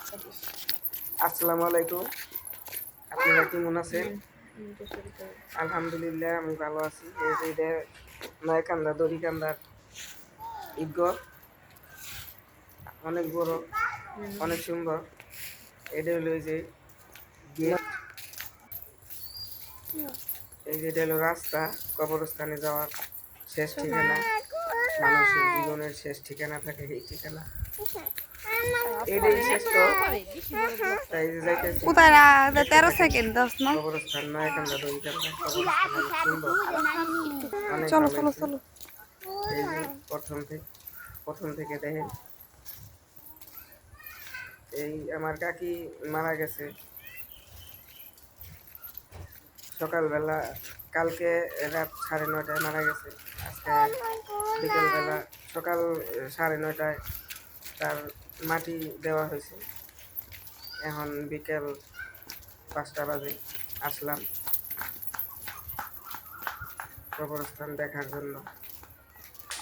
আসসালামু আলাইকুম। আপনারা কেমন আছেন? আলহামদুলিল্লাহ আমি ভালো আছি। এই যে এটা নয়কান্দা দড়িকান্দার ঈদগাহ, অনেক বড়, অনেক সুন্দর। এটা হলো এই যে গেট, এই যে এটা হলো রাস্তা, কবরস্থানে যাওয়ার শেষ ঠিকানা। মানুষের জীবনের শেষ ঠিকানা থাকে এই ঠিকানা। এটাই শেষ তো, তাই যে যাইতেছি। কোথায় দেখতে 13 থাকেন। সেকেন্ড 10 না। কবরস্থান নয়কান্দা দড়িকান্দা কবরস্থান অনেক সুন্দর, অনেক চলো ভালো চলো হয়েছে। চলো। এই যে প্রথম থেকে দেখেন, এই আমার কাকি মারা গেছে সকালবেলা, কালকে রাত 9:30টায় মারা গেছে। আজকে বিকেলবেলা সকাল 9:30টায় তার মাটি দেওয়া হয়েছে। এখন বিকেল 5টা বাজে আসলাম কবরস্থান দেখার জন্য।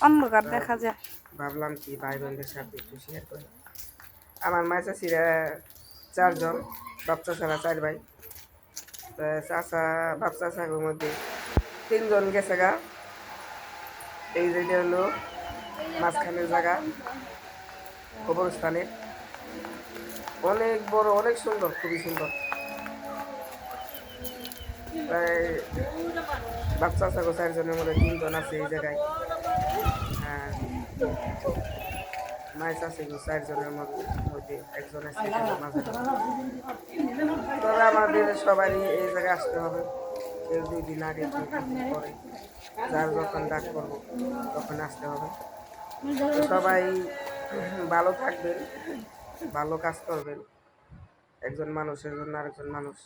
অন্ধকার তা দেখা যায়। ভাবলাম কি ভাই বোনদের সাথে একটু শেয়ার করি। আমার মা চাষিরা 4 জন, বাপ চাষারা 4 ভাই। চাষা বাপ চাষার মধ্যে 3 জন গেছে গা। এই যেটা হলো মাঝখানের জায়গা কবরস্থানের, অনেক বড়, অনেক সুন্দর, খুবই সুন্দর। প্রায় বাপ চাষাগো 4 জনের মধ্যে 3 জন আছে এই জায়গায়। আর মায়ের চাষিগো 4 জনের মধ্যে একজন আছে এখানে মাঝে। তবে আমাদের সবারই এই জায়গায় আসতে হবে। কেউ 2 দিন আগে, কেউ 2 দিন পরে, যার যখন ডাক করবো তখন আসতে হবে। তো সবাই ভালো থাকবেন, ভালো কাজ করবেন। একজন মানুষের জন্য আরেকজন মানুষ